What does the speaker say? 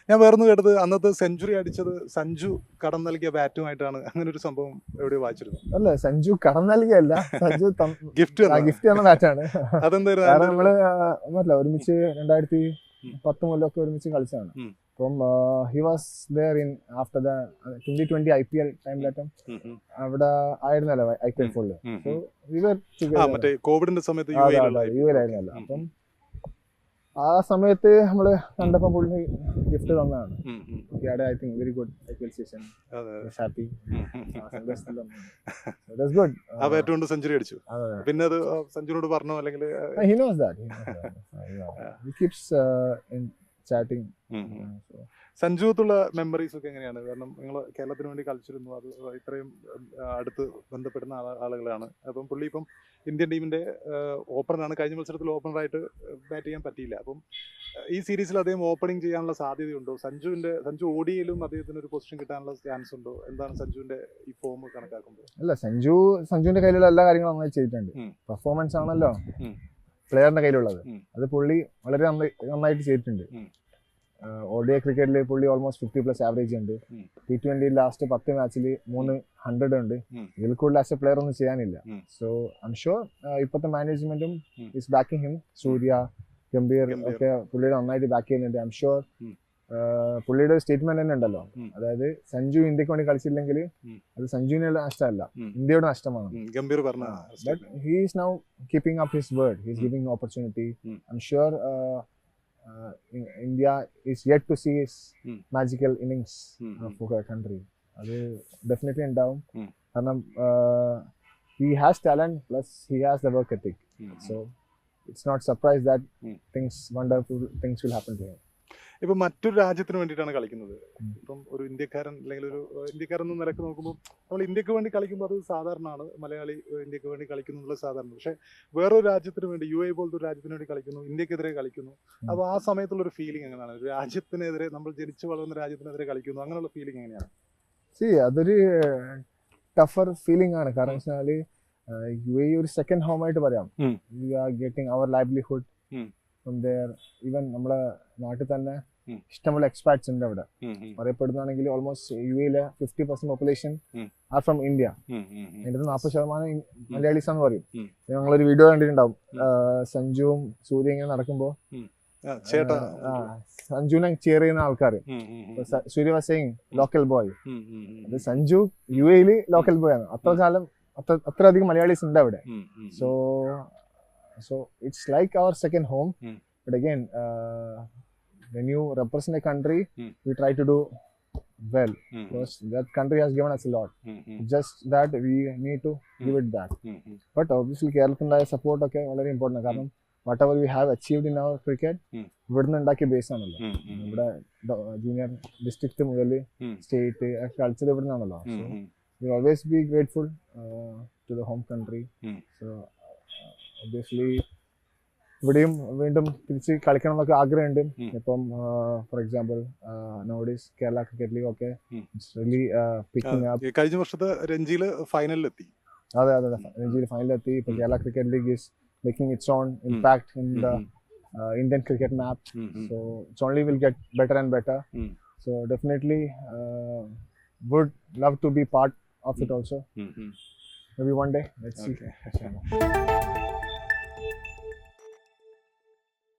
ഞാൻ വേറൊന്ന് കേട്ടത് അന്നത്തെ സെഞ്ചുറി അടിച്ചത് സഞ്ജു കടം നൽകിയ ബാറ്റുമായിട്ടാണ്. അങ്ങനെ ഒരു സംഭവം എവിടെയോ വായിച്ചിരുന്നു. അല്ല, സഞ്ജു കടം നൽകിയല്ല, സഞ്ജു ഗിഫ്റ്റ് തന്ന ബാറ്റാണ്. അതെന്തായിരുന്നു? നമ്മള് ഒരുമിച്ച് 2010 മുതലൊക്കെ ഒരുമിച്ച് കളിച്ചാണ്. അപ്പം he was there in after the 2020 IPL ടൈമിലേറ്റം അവിടെ ആയിരുന്നല്ലോ IPL full. So we were മറ്റേ കോവിഡിന്റെ സമയത്ത് യുഎയിലായിരുന്നല്ലോ. അപ്പം ആ സമയത്ത് നമ്മള് കണ്ടപ്പോ പുള്ളി ഗിഫ്റ്റ് തന്നതാണ്. I think very good IPL season. Happy. Good. ആ ബാറ്റ് കൊണ്ട് സെഞ്ചുറി അടിച്ചു. പിന്നെ അത് സഞ്ജുനോട് പറഞ്ഞോ അല്ലെങ്കിൽ he knows that. He keeps chatting. സഞ്ജുത്തുള്ള മെമ്മറീസ് ഒക്കെ എങ്ങനെയാണ്? കാരണം നിങ്ങൾ കേരളത്തിന് വേണ്ടി കളിച്ചിരുന്നു, അത് ഇത്രയും അടുത്ത് ബന്ധപ്പെടുന്ന ആളുകളാണ്. അപ്പം പുള്ളി ഇപ്പം ഇന്ത്യൻ ടീമിന്റെ ഓപ്പണറാണ്. കഴിഞ്ഞ മത്സരത്തിൽ ഓപ്പണറായിട്ട് ബാറ്റ് ചെയ്യാൻ പറ്റിയില്ല. അപ്പം ഈ സീരീസിൽ അദ്ദേഹം ഓപ്പണിംഗ് ചെയ്യാനുള്ള സാധ്യതയുണ്ടോ? സഞ്ജു ഓഡിയയിലും അദ്ദേഹത്തിന് ഒരു പൊസിഷൻ കിട്ടാനുള്ള ചാൻസ് ഉണ്ടോ? എന്താണ് സഞ്ജുവിന്റെ ഈ ഫോം കണക്കാക്കുമ്പോൾ? അല്ല, സഞ്ജുവിന്റെ കയ്യിലുള്ള എല്ലാ കാര്യങ്ങളും നന്നായി ചെയ്തിട്ടുണ്ട്. പെർഫോമൻസ് ആണല്ലോ പ്ലെയറിന്റെ കയ്യിലുള്ളത്. അത് പുള്ളി വളരെ നന്നായിട്ട് ചെയ്തിട്ടുണ്ട്. ODI ക്രിക്കറ്റിൽ പുള്ളി ഓൾമോസ്റ്റ് 50+ ആവറേജ് ഉണ്ട്. T20 ലാസ്റ്റ് 10 മാച്ചിൽ 300 ഉണ്ട്. ഇതിൽ കൂടുതൽ ആസ് എ പ്ലെയർ ഒന്നും ചെയ്യാനില്ല. സോ ഐ എം ഷുവർ ഇപ്പോഴത്തെ മാനേജ്മെന്റും ഈസ് ബാക്കിംഗ് ഹിം. സൂര്യ, ഗംഭീർ ഒക്കെ പുള്ളിയുടെ നന്നായിട്ട് ബാക്ക് ചെയ്യുന്നുണ്ട്. ഐ എം ഷുവർ പുള്ളിയുടെ സ്റ്റേറ്റ്മെന്റ് തന്നെ ഉണ്ടല്ലോ, അതായത് സഞ്ജു ഇന്ത്യക്ക് വേണ്ടി കളിച്ചില്ലെങ്കിൽ അത് സഞ്ജുവിനുള്ള നഷ്ടമല്ല, ഇന്ത്യയുടെ നഷ്ടമാണ്. But he is now keeping up his word. He is giving opportunity. I am sure India is yet to see his magical innings for our country. അത് ഡെഫിനറ്റ്ലി ഉണ്ടാവും. കാരണം he has talent plus he has the work ethic. So it's not surprised that wonderful things will happen to him. ഇപ്പം മറ്റൊരു രാജ്യത്തിന് വേണ്ടിയിട്ടാണ് കളിക്കുന്നത്. ഇപ്പം ഒരു ഇന്ത്യക്കാരൻ അല്ലെങ്കിൽ ഒരു ഇന്ത്യക്കാരൻ എന്ന നിലക്ക് നോക്കുമ്പോൾ നമ്മൾ ഇന്ത്യക്ക് വേണ്ടി കളിക്കുമ്പോൾ അത് സാധാരണമാണ്. മലയാളി ഇന്ത്യക്ക് വേണ്ടി കളിക്കുന്നു എന്നുള്ളത് സാധാരണ. പക്ഷേ വേറൊരു രാജ്യത്തിന് വേണ്ടി, UAE പോലത്തെ ഒരു രാജ്യത്തിന് വേണ്ടി കളിക്കുന്നു, ഇന്ത്യക്കെതിരെ കളിക്കുന്നു. അപ്പോൾ ആ സമയത്തുള്ളൊരു ഫീലിംഗ് എങ്ങനെയാണ്? ഒരു രാജ്യത്തിനെതിരെ, നമ്മൾ ജനിച്ചു വളർന്ന രാജ്യത്തിനെതിരെ കളിക്കുന്നു, അങ്ങനെയുള്ള ഫീലിംഗ് എങ്ങനെയാണ്? അതൊരു ടഫർ ഫീലിംഗ് ആണ്. കാരണം വെച്ചാൽ UAE ഒരു സെക്കൻഡ് ഹോം ആയിട്ട് പറയാം. We are getting our livelihood from there. Even നമ്മളെ നാട്ടിൽ തന്നെ ഇഷ്ടമുള്ള എക്സ്പാർട്സ് ഉണ്ട് അവിടെ. പറയപ്പെടുന്നതാണെങ്കിൽ almost UAE 50% population are from India. അതിൻ്റെ 40% മലയാളീസ് ആണെന്ന് പറയും. ഞങ്ങളൊരു വീഡിയോ കണ്ടിട്ടുണ്ടാവും, സഞ്ജുവും സൂര്യ ഇങ്ങനെ നടക്കുമ്പോൾ സഞ്ജുവിനെ ചെയർ ചെയ്യുന്ന ആൾക്കാർ. സൂര്യ വാസ് സെയിങ് ലോക്കൽ ബോയ്. അത് സഞ്ജു UAE ലോക്കൽ ബോയ് ആണ്. അത്രയധികം മലയാളീസ് ഉണ്ട് അവിടെ. So it's like our second home. But again, when you represent a country, we try to do well, because that country has given us a lot. Just that we need to give it back. But obviously കേരളത്തിൻ്റെ support ഒക്കെ വളരെ important ആണ്. കാരണം whatever we have achieved in our cricket, ഇവിടുന്ന് ഉണ്ടാക്കിയ base ആണല്ലോ. ഇവിടെ junior district മുതൽ സ്റ്റേറ്റ് കളിച്ചത് ഇവിടെ നിന്നാണല്ലോ. So we always be grateful to the home country. So obviously ഇവിടെയും വീണ്ടും തിരിച്ച് കളിക്കണം എന്നൊക്കെ ആഗ്രഹമുണ്ട്. ഇപ്പം for example nowadays Kerala cricket league ഒക്കെ കഴിഞ്ഞ വർഷത്തെ രഞ്ജിയിൽ ഫൈനലിലെത്തി. അതെ, രഞ്ജിയിൽ ഫൈനലിലെത്തി. ഇപ്പൊ Kerala cricket league is making its own impact in the Indian cricket map. So it's only will get better and better. So definitely would love to be part of it also. Maybe one day. Let's see.